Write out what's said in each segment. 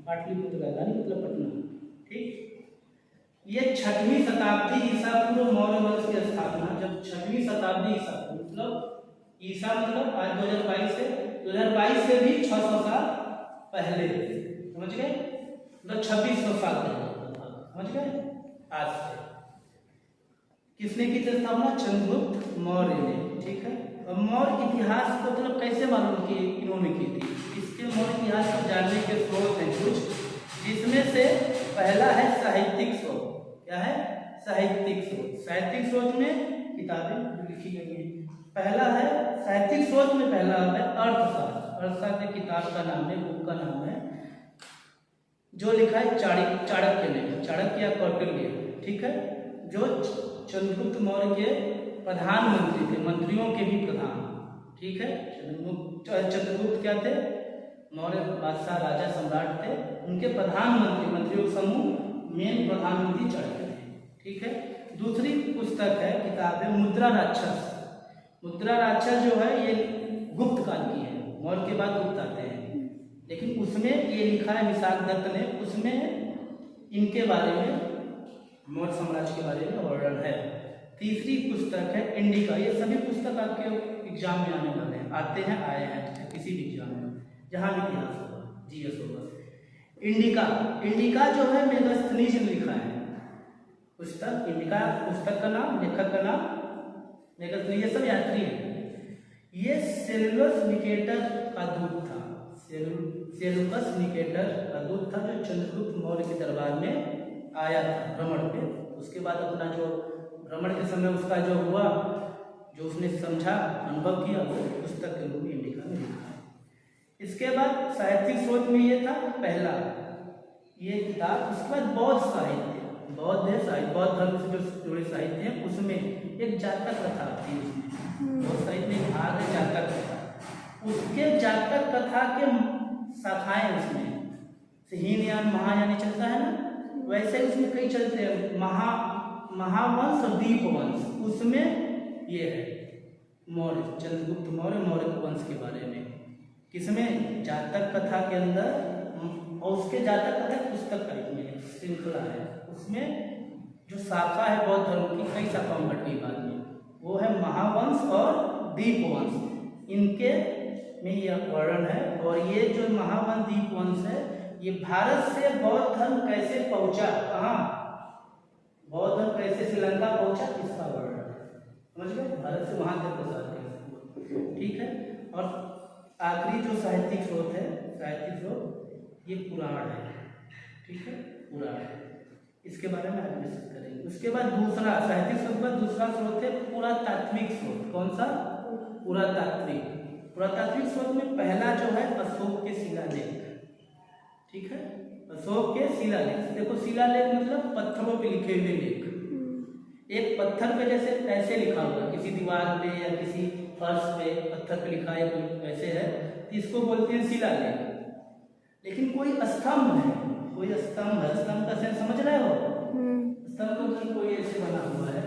पाटलिपुत्र राजधानी मतलब पटना। ठीक, ये 6वीं शताब्दी ईसा पूर्व मौर्य वंश की स्थापना, जब 6वीं शताब्दी ईसा मतलब ईसा मतलब आज 2022 है, 2022 से भी 600 साल पहले, समझ गए, मतलब 2600 साल पहले, समझ गए, आज से किसने की स्थापना? चंद्रगुप्त मौर्य ने। ठीक है, अब मौर्य इतिहास को मतलब कैसे मालूम कि इन्होंने की थी? इसके मौर्य इतिहास को जानने के स्रोत हैं कुछ, जिसमें से पहला है साहित्यिक स्रोत। क्या है? साहित्यिक स्रोत। साहित्यिक स्रोत में किताबें लिखी गई हैं। पहला है साहित्यिक स्रोत में, पहला है अर्थशास्त्र। अर्थशास्त्र किताब का नाम है, बुक का नाम है, जो लिखा है चाणक्य ने, चाणक्य या कौटिल्य। ठीक है, जो चंद्रगुप्त मौर्य के प्रधानमंत्री थे, मंत्रियों के भी प्रधान। ठीक है, चंद्रगुप्त क्या थे? मौर्य बादशाह राजा सम्राट थे, उनके प्रधानमंत्री, मंत्रियों समूह मेन प्रधानमंत्री चाणक्य थे। ठीक है, दूसरी पुस्तक है, किताब है मुद्रा राक्षस। मुद्रा राक्षस जो है ये गुप्त काल की है, मौर्य के बाद गुप्त आते हैं, लेकिन उसमें ये लिखा है विशाख दत्त ने, उसमें इनके बारे में, मौर्य साम्राज्य के बारे में वर्णन है। तीसरी पुस्तक है इंडिका। ये सभी पुस्तक आपके एग्जाम में आने वाले हैं, आते हैं, आए हैं किसी भी एग्जाम में, जहाँ भी इतिहास होगा, जीएस होगा। इंडिका, इंडिका जो है मेगास्थनीज ने लिखा है पुस्तक। इंडिका पुस्तक का नाम, लेखक का नाम मेगास्थनीज, ये सब यात्री हैं। ये सेल्यूकस निकेटर का दूत था, सेल्यूकस निकेटर का दूत था, जो चंद्रगुप्त मौर्य के दरबार में आया था भ्रमण पे। उसके बाद अपना जो भ्रमण के समय उसका जो हुआ, जो उसने समझा, अनुभव किया, वो पुस्तक के रूप में इंडिका में लिखा है। इसके बाद साहित्यिक स्रोत में ये था पहला ये किताब। उसके बाद बौद्ध साहित्य, बौद्ध है साहित्य, बौद्ध धर्म से जो जुड़े साहित्य हैं, उसमें एक जातक कथा थी, उसमें बौद्ध साहित्य में भाग है जातक कथा। उसके जातक कथा के शाखाएं उसमें हीनयान महायानी चलता है ना, वैसे उसमें कई चलते हैं, महावंश और दीपवंश। उसमें ये है मौर्य, चंद्रगुप्त मौर्य, मौर्य वंश के बारे में। किसमें? जातक कथा के अंदर, और उसके जातक कथा पुस्तक टाइप में श्रृंखला है, उसमें जो शाखा है बौद्ध धर्म की, कई शाखाओं में बट गई बाद में, वो है महावंश और दीपवंश। इनके में यह वर्णन है। और ये जो महावंश दीपवंश है, ये भारत से बौद्ध धर्म कैसे पहुंचा, कहाँ बौद्ध धर्म कैसे श्रीलंका पहुंचा, इसका वर्णन है। समझ गए? भारत से वहां तक प्रसार किया। ठीक है, और आखिरी जो साहित्यिक स्रोत है, साहित्यिक स्रोत ये पुराण है। ठीक है, पुराण, इसके बारे में आगे डिस्कस करेंगे। उसके बाद दूसरा साहित्यिक स्रोत का दूसरा स्रोत है पुरातात्विक स्रोत। कौन सा? पुरातात्विक। पुरातात्विक स्रोत में पहला जो है अशोक के शिलालेख। ठीक है, अशोक के शिलालेख। देखो शिलालेख मतलब पत्थरों पे लिखे हुए लेख। एक पत्थर पे जैसे ऐसे लिखा हुआ, किसी दीवार पे या किसी फर्श पे पत्थर पे लिखा है, कोई वैसे है, तो इसको बोलते हैं शिलालेख। लेकिन कोई स्तंभ है, कोई स्तंभ है, स्तंभ का सेंस समझ रहे हो? स्तंभ की कोई ऐसे बना हुआ है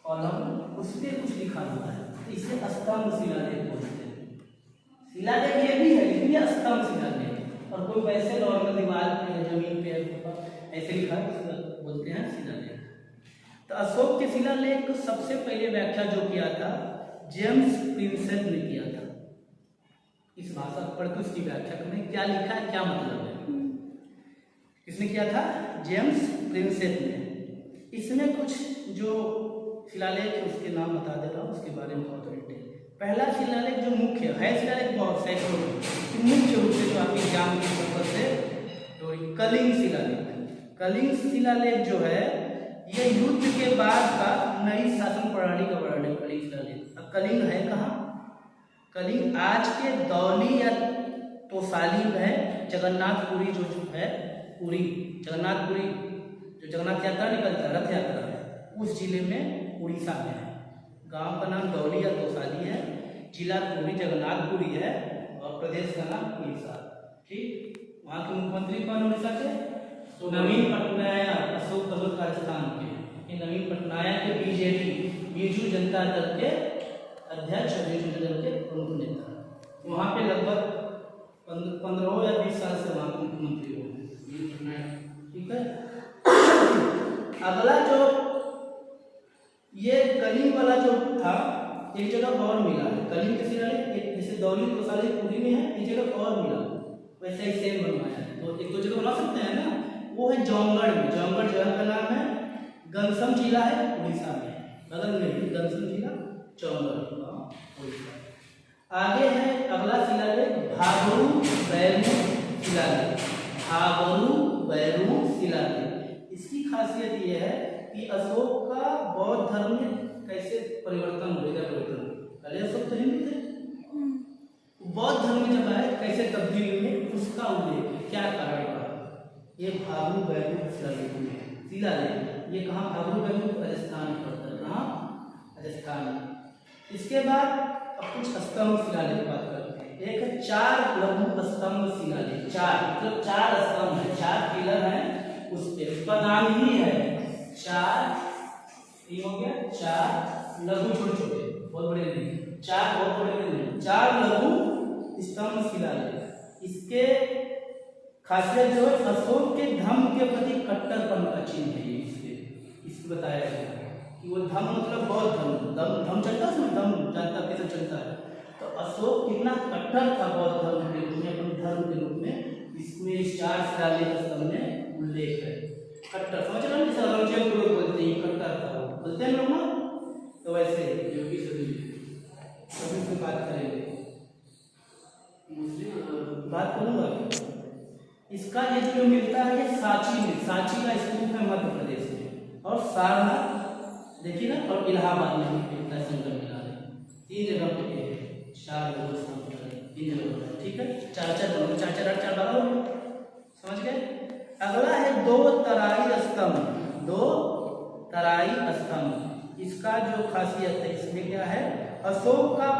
कॉलम, उस पे कुछ लिखा हुआ है, तो इसे स्तंभ शिलालेख बोलते हैं। शिलालेख ये भी है, लेकिन ये स्तंभ शिलालेख। और कोई वैसे नॉर्मल दीवार पे जमीन पे ऐसे लिखा है, बोलते हैं शिलालेख। तो अशोक के शिलालेख को सबसे पहले व्याख्या जो किया था जेम्स प्रिंसेप ने किया था। इस भाषा पढ़ के उसकी व्याख्या करें, क्या लिखा है, क्या मतलब है। किसने किया था? जेम्स प्रिंसेप ने। इसमें कुछ जो शिलालेख उसके नाम बता दे रहा हूँ, उसके बारे में बहुत डिटेल। पहला शिलालेख जो मुख्य है, शिलालेख बहुत सैकड़ों, मुख्य रूप से जो आपके एग्जाम के पर्पज से, तो कलिंग शिलालेख। कलिंग शिलालेख जो है ये युद्ध के बाद का नई शासन प्रणाली का वर्णन है। कलिंग शिलालेख। अब कलिंग है कहाँ? कलिंग आज के दौली या तोसाली है, जगन्नाथपुरी जो है, पुरी जगन्नाथपुरी जो जगन्नाथ यात्रा निकलता है, रथ यात्रा, उस जिले में उड़ीसा में है। गांव का नाम दौली या तोसाली है, जिला पुरी जगन्नाथपुरी है, और प्रदेश का नाम उड़ीसा। ठीक, वहाँ के मुख्यमंत्री कौन उड़ीसा के? तो नवीन पटनायक, अशोक गहलोत राजस्थान के। नवीन पटनायक के बीजेपी बीजू जनता दल के अध्यक्ष, बीजू जनता दल के प्रमुख नेता। वहाँ पे लगभग 15 या 20 साल से वहाँ मुख्यमंत्री हो गए। ठीक है। अगला जो ये कलीम वाला जो था, एक जगह और मिला है। कलीम किसी जैसे दौलत वसाली पूरी में है, एक जगह और मिला, वैसे ही सेम बनवाया है। तो एक दो जगह बना सकते हैं ना, वो है जौनगढ़ में। जौनगढ़ जगह का नाम है, गनसम जिला है उड़ीसा में, बगल में ही गनसम जिला, जौनगढ़ उड़ीसा। आगे है अगला शिलालेख भाबरू बैरू शिलालेख। भाबरू बैरू शिलालेख, इसकी खासियत ये है कि अशोक का बौद्ध धर्म में कैसे परिवर्तन हुएगा। पहले अशोक तो हिंदू थे, बौद्ध धर्म में जब आए कैसे तब्दील हुए, उसका उल्लेख क्या कारण रहा। ये भाबरू बैरू शिलालेख, ये कहाँ भाबरू बैरू राजस्थान में पड़ता है, कहाँ राजस्थान में। इसके बाद अब कुछ स्तंभ शिलालेख बात करते हैं। एक है 4 लघु स्तंभ शिलालेख। 4 मतलब 4 स्तंभ है, 4 पिलर हैं उस पे, उसका नाम ही है 4। ये हो गया 4 लघु, छोटे छोटे, बहुत बड़े नहीं, 4 बहुत बड़े नहीं, 4 लघु स्तंभ शिलालेख। इसके खासियत जो है अशोक के धर्म के प्रति कट्टरपन का चिन्ह है। इसको बताया गया कि वो धर्म मतलब बहुत धर्म चलता है उसमें, धर्म जानता कैसे चलता है। तो अशोक कितना कट्टर था बौद्ध धर्म के रूप में, अपने धर्म के रूप में, इसमें इस 4 शिलालेख स्तंभ में उल्लेख है। कट्टर समझ रहे हैं, जैसे औरंगजेब को लोग बोलते हैं कट्टर था, बोलते हैं लोग ना, तो वैसे योगी सभी से बात करेंगे, मुस्लिम बात करूँगा। इसका ये जो मिलता है ये सांची में, सांची का स्तूप है मध्य प्रदेश में, और सारनाथ देखिए ना, और इलाहाबाद में भी मिलता है, संगम मिला है। 3 जगह पे 4 लोग स्तंभ है, 3 जगह। ठीक है, 4 बनो, 4 बारह, समझ गए। अगला है 2 तराई स्तंभ। 2 तराई स्तंभ, इसका जो खासियत है इसमें क्या है, अशोक का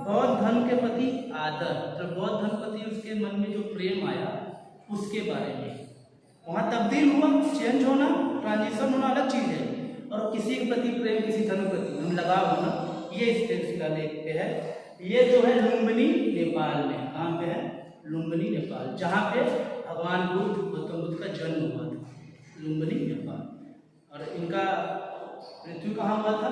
बौद्ध धर्म के प्रति आदर, तो बौद्ध धर्म के प्रति उसके मन में जो प्रेम आया उसके बारे में। वहाँ तब्दील हुआ, चेंज होना, ट्रांजिशन होना अलग चीज है, और किसी के प्रति प्रेम, किसी धर्म के प्रति हम लगाव होना, ये इस शिलालेख पे है। ये जो है लुम्बिनी नेपाल में, कहाँ पे है, लुम्बिनी नेपाल, जहाँ पे भगवान गौतम बुद्ध का जन्म हुआ था, लुम्बिनी नेपाल। और इनका मृत्यु कहाँ हुआ था,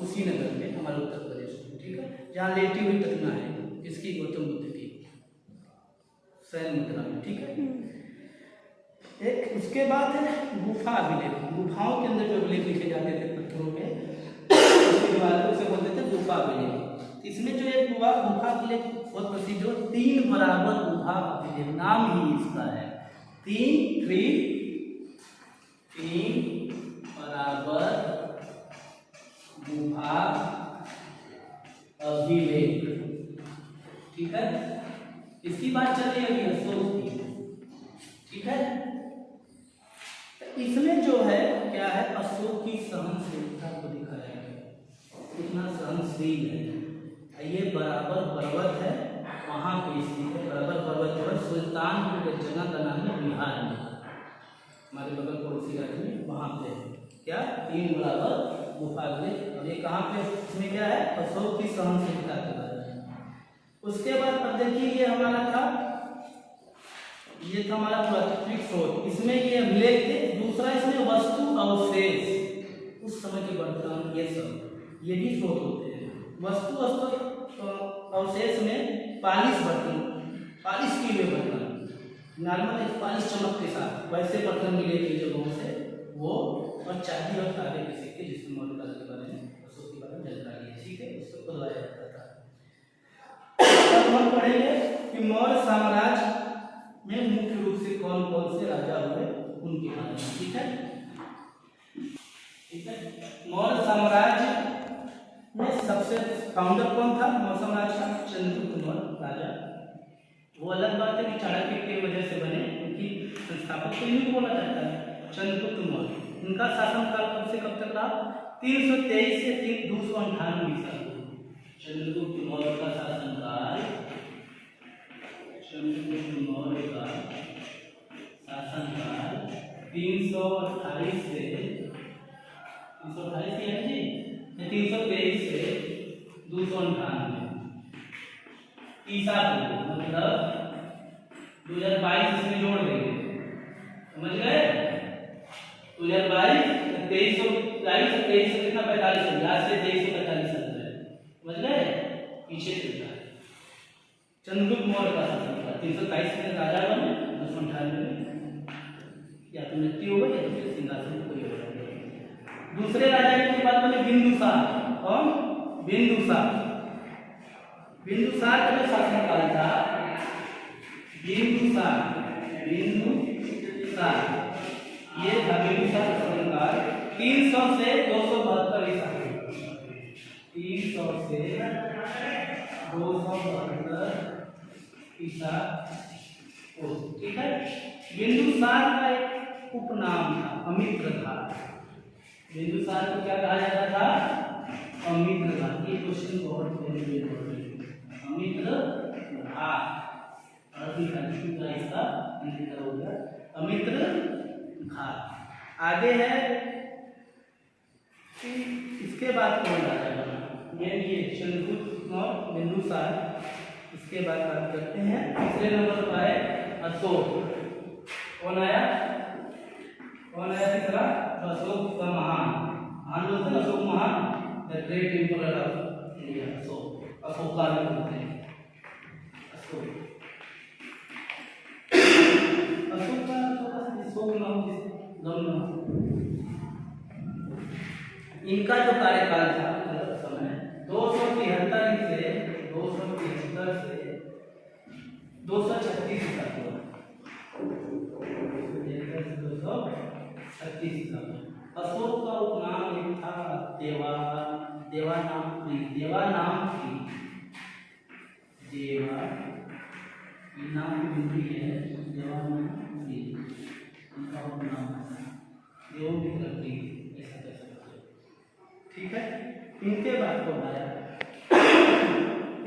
उसी नगर में, हमारे उत्तर प्रदेश में। ठीक है, जहाँ लेटी हुई प्रतिमा है इसकी, गौतम बुद्ध की, शयन मुद्रा में। ठीक है। एक उसके बाद है गुफा अभिलेख। गुफाओं के अंदर जो अभिलेख लिखे जाते थे पत्थरों पे, उसे बोलते थे गुफा अभिलेख। इसमें जो एक गुफा अभिलेख बहुत प्रसिद्ध हो, 3 बराबर गुफा अभिलेख, नाम ही इसका है 3 बराबर गुफा अभिलेख। ठीक है, इसकी बात चल रही है अशोक की। ठीक है, इसमें जो है क्या है, अशोक की सहनशीलता को दिखाया गया, कितना सहनशील है। ये बराबर पर्वत है, वहाँ पे स्थित है बराबर पर्वत, सुल्तानपुर जगह का नाम है, बिहार में, हमारे बगल पड़ोसी राज्य में, वहाँ पे क्या 3 बराबर गुफा अभिलेख। अब ये कहाँ पे, इसमें क्या है, अशोक की सहनशीलता के बारे में। उसके बाद अब देखिए ये हमारा था, ये था हमारा प्राकृतिक स्रोत, इसमें ये अभिलेख थे। दूसरा इसमें वस्तु अवशेष, उस समय के बर्तन, ये सब ये भी स्रोत होते हैं। वस्तु अवशेष में पालिश बर्तन, पालिश किए हुए बर्तन, नॉर्मल पालिश चमक के साथ वैसे बर्तन मिले थे जगहों से, वो और चांदी और तांबे के सिक्के, जिसमें मौर्य के बारे में, अशोक के बारे में जानकारी है। ठीक है, उसको खुलवाया जाता था। अब हम पढ़ेंगे कि मौर्य साम्राज्य में मुख्य रूप से कौन कौन से राजा हुए, उनके बारे में। ठीक है, ठीक है। मौर्य साम्राज्य में सबसे फाउंडर कौन था मौर्य साम्राज्य का, चंद्रगुप्त मौर्य राजा। वो अलग बात है कि चाणक्य की वजह से बने, उनकी संस्थापक को नहीं बोला जाता है, चंद्रगुप्त मौर्य। उनका शासनकाल कब से कब तक रहा, 323 से 298 ईसा। चंद्रगुप्त मौर्य का शासनकाल, चंद्रगुप्त मौर्य का शासनकाल 328 से 328 है जी, 323 से 298 ईसा पूर्व, मतलब 2022 इसमें जोड़ देंगे, समझ गए? 2022 2322 कितना 45 हो गया, आज से 2345 साल है, समझ गए? पीछे चलता है। चंद्रगुप्त मौर्य का शासन था 327 में राजा बने, 298 में या तो मृत्यु हो गई या तो फिर सिंहासन पर कोई और आ गया। दूसरे राजा की बात बने बिंदुसार। कौन? बिंदुसार। बिंदुसार का जो शासनकाल था, बिंदुसार ये था बिंदुसार का शासनकाल 300 से 272 ईसा पूर्व। 300 से 272 ईसा पूर्व, ठीक है। बिंदुसार का एक उपनाम था अमित्रघात। बिंदुसार को क्या कहा जाता था? अमित्रघात। ये क्वेश्चन बहुत इंपॉर्टेंट है। अमित्रघात इसका हो गया अमित्रघात। आगे है इसके बाद कौन राजा बना? ये चंद्रगुप्त मौर्य, बिंदुसार। इसके बाद बात करते हैं तीसरे नंबर पर आए अशोक। कौन आया तीसरा? अशोक का महान बोलते हैं, अशोक महान, the great emperor of India. Ashoka बोलते हैं। अशोक का इनका जो कार्यकाल था समय 273 से 236 तक हुआ। 236 तक। अशोक का उपनाम एक था देवानाम नाम भी है देवानाम इनका उपनाम देवों की धरती, ऐसा कह सकते हो, ठीक है। इनके बाद को आया,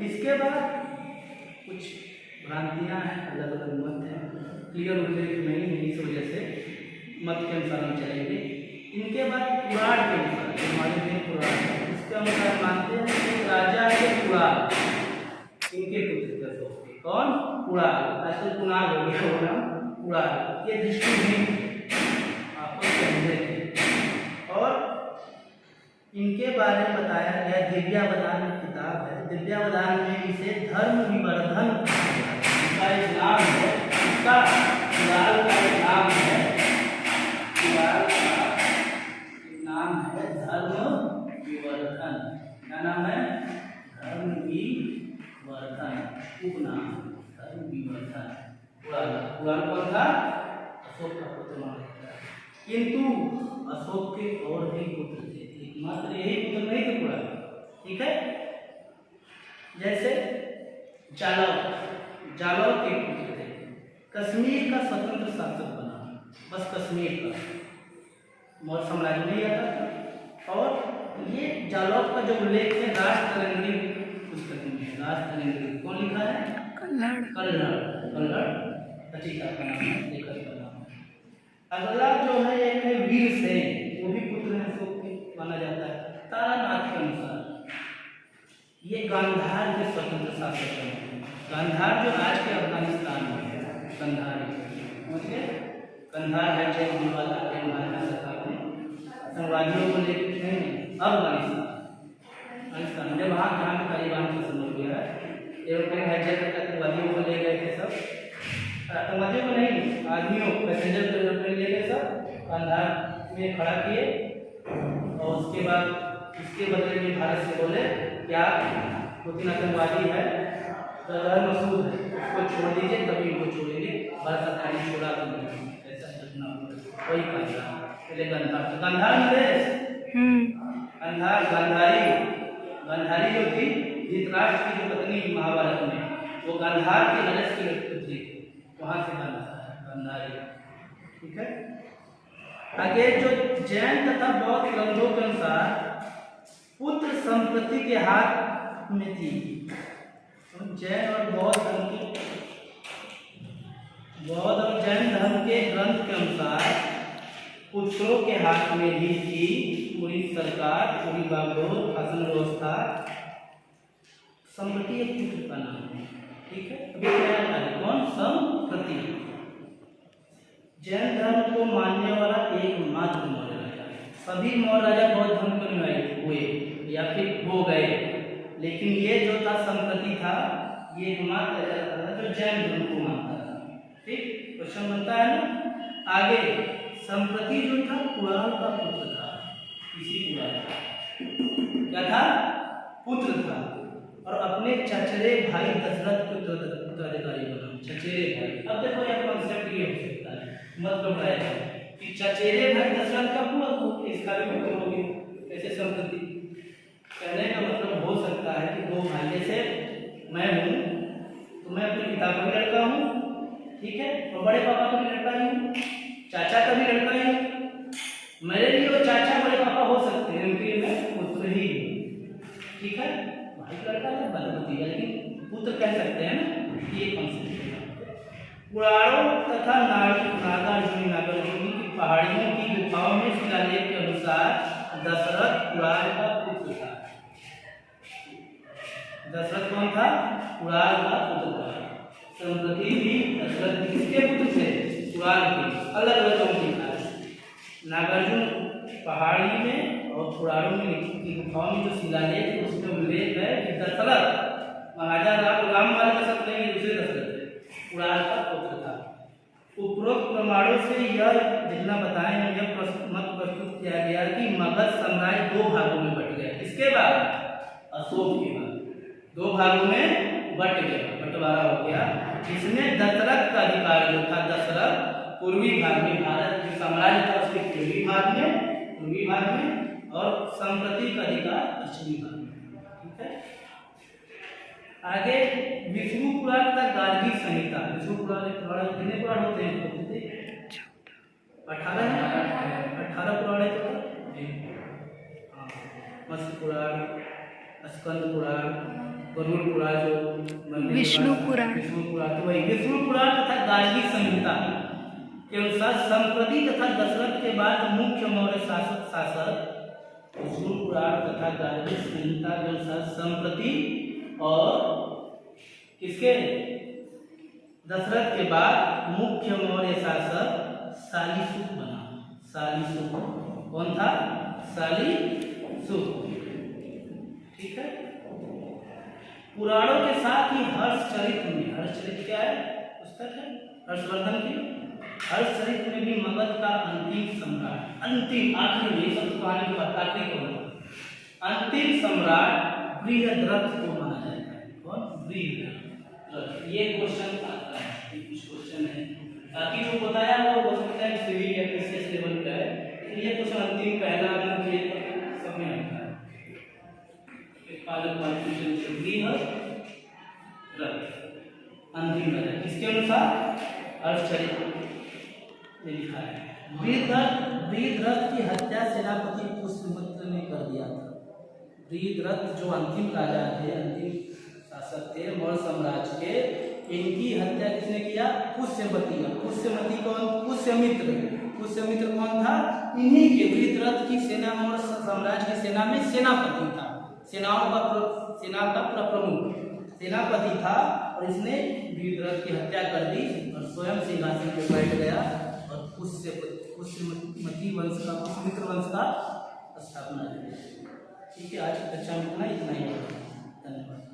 इसके बाद कुछ भ्रांतियां हैं, अलग अलग मत हैं, क्लियर उल्लेख नहीं है, इस वजह से मत के अनुसार हम चलेंगे। इनके बाद पुराण के अनुसार, हमारे में पुराण इसके अनुसार मानते हैं कि राजा के पुराण इनके पुत्र थे। कौन? पुराण। आजकल पुराण हो गया वो नाम पुराण। ये दृष्टिहीन आपको समझे थे। और इनके बारे में बताया गया, दिव्यावदान किताब है, दिव्यावदान में इसे धर्म विवर्धन का एक नाम है, इसका पुराण का एक नाम है, पुराण का नाम है धर्म विवर्धन। क्या नाम है? धर्म विवर्धन, उपनाम धर्म विवर्धन। पुराण कौन था? अशोक का पुत्र माना जाता है। किंतु अशोक के और भी पुत्र थे, एकमात्र यही पुत्र नहीं थे पुराण, ठीक है। जैसे जालौर के पुत्र थे। कश्मीर का स्वतंत्र शासक बना, बस कश्मीर का, मौर्य साम्राज्य में आता था। और ये जालौर का जो उल्लेख है राजतरंगी पुस्तक में है। राजतरंगी कौन लिखा है? कल्लड़ रचिता का नाम है, लेखक का नाम है। अगला जो है एक है वीरसेन, वो भी पुत्र है अशोक के माना जाता है। तारानाथ के अनुसार ये गांधार के स्वतंत्र शासक हैं। गांधार जो आज के अफगानिस्तान में है, गांधार है जय होने वाला है भारत सरकार ने आतंकवादियों को लेकर अफगानिस्तान जब वहाँ जहाँ तालिबान से समझ गया एरोप्लेन हाईजैक करके आतंकवादियों को ले गए थे। सब आतंकवादियों को नहीं, आदमियों पैसेंजर को एरोप्लेन ले गए, सब गांधार में खड़ा किए। और उसके बाद इसके बदले में भारत से बोले क्या दो तीन आतंकवादी है, मसूद है, उसको छोड़ दीजिए, तभी उनको छोड़ेंगे। भारत सरकार ने छोड़ा तो नहीं, ऐसा घटना वही कहा। पहले गांधार गांधारी जो थी धृतराष्ट्र की जो पत्नी महाभारत में, वो गांधार के नरेश की पुत्री, वहां से गांधारी, ठीक है। आगे जो जैन तथा बौद्ध ग्रंथों के अनुसार पुत्र संपत्ति के हाथ में थी। जैन और बौद्ध और जैन धर्म के ग्रंथ के अनुसार पुत्रों के हाथ में ही थी पूरी सरकार, पूरी बागडोर, शासन व्यवस्था। संपत्ति एक पुत्र का नाम है, ठीक है, अभी नया कार्य कौन? संप्रति। जैन धर्म को मानने वाला एकमात्र मौर्य राजा। सभी मौर्य राजा बौद्ध धर्म को अनुयायी हुए या फिर हो गए, लेकिन ये जो था संप्रति था, ये एकमात्र राजा था जो जैन धर्म को मानता था। ठीक, क्वेश्चन बनता है ना आगे। संप्रति जो था कुणाल का पुत्र था। इसी कुणाल क्या था? पुत्र था, और अपने चचेरे भाई दशरथ के उत्तराधिकारी बना। चचेरे भाई, अब देखो यह कॉन्सेप्ट ये हो सकता है, मतलब है कि चचेरे भाई दशरथ का पुत्र, इसका भी पुत्र हो गया। ऐसे संप्रति कहने का मतलब हो सकता है कि दो भाई, जैसे मैं हूँ तो मैं अपने पिता का भी लड़का हूँ, ठीक है, और बड़े पापा का भी लड़का ही हूँ, चाचा का भी लड़का ही हूँ। मेरे लिए वो चाचा बड़े पापा हो सकते हैं, उनके लिए मैं पुत्र ही हूँ, ठीक है। भाई का लड़का है बलवती, लेकिन पुत्र कह सकते हैं ना, ये कॉन्सेप्ट है। पुराणों तथा नागार्जुनी की पहाड़ियों की गुफाओं में शिलालेख के अनुसार दशरथ कुणाल का पुत्र था। दशरथ कौन था? कुणाल का पुत्र था। संप्रति भी दशरथ किसके पुत्र थे? कुणाल के। अलग अलग उनकी था। नागार्जुन पहाड़ी में और पुराणों में की गुफाओं में जो शिलालेख उसमें उल्लेख है कि दशरथ महाराजा राम वाले दशरथ नहीं, दूसरे दशरथ थे, कुणाल का पुत्र था। उपरोक्त प्रमाणों से यह जितना बताएं हम, यह मत प्रस्तुत किया गया कि मगध साम्राज्य दो भागों में बट गया। इसके बाद अशोक के बाद दो भागों में बट गया, बंटवारा हो गया, जिसमें दशरथ का अधिकार जो था, दशरथ पूर्वी भाग में, भारत के साम्राज्य था उसके पूर्वी भाग में, और संप्रति का अधिकार पश्चिमी भाग में, ठीक है। आगे विष्णु पुराण तथा गार्गी संहिता। विष्णु पुराण कितने पुराण होते हैं? 18 पुराण है तो मत्स्य पुराण, स्कंद पुराण, गरुड़ पुराण, जो विष्णु पुराण, तो वही विष्णु पुराण तथा गार्गी संहिता के अनुसार संप्रति तथा दशरथ के बाद मुख्य मौर्य शासक विष्णु पुराण तथा गार्गी संहिता के अनुसार संप्रति और किसके? दशरथ के बाद मुख्य मौर्य शासक शालीसुख बना। शालीसुख कौन था? शालीसुख, ठीक है। पुराणों के साथ ही हर्षचरित में, हर्षचरित क्या है? पुस्तक है हर्षवर्धन की। हर्षचरित में भी मगध का अंतिम सम्राट, अंतिम आखिरी में सब कहानी के बाद आखिरी कौन? अंतिम सम्राट बृहद्रथ को माना जाता है। कौन? बृहद्रथ। ये क्वेश्चन आता है, कुछ क्वेश्चन है, ताकि जो बताया वो हो सकता है सिविल या पीसीएस लेवल का है, ये क्वेश्चन अंतिम पहला मुख्य सब में आता है। एक पालक क्वेश्चन से बृहद्रथ अंतिम राजा किसके अनुसार? हर्षचरित में लिखा है। बृहद्रथ की हत्या सेनापति पुष्यमित्र ने कर दिया था। बृहद्रथ जो अंतिम राजा थे, अंतिम शासक थे मौर्य साम्राज्य के, इनकी हत्या किसने किया? पुष्यमती। पुष्यमती कौन? पुष्यमित्र। पुष्यमित्र कौन था? इन्हीं के, बृहद्रथ की सेना, मौर्य साम्राज्य की सेना में सेनापति था, सेना का प्रमुख सेनापति था, और इसने बृहद्रथ की हत्या कर दी और स्वयं सिंहासन पर बैठ गया और पुष्यमती वंश का, पुष्यमित्र वंश का स्थापना की। ठीक है, आज की कक्षा में इतना ही होगा। धन्यवाद।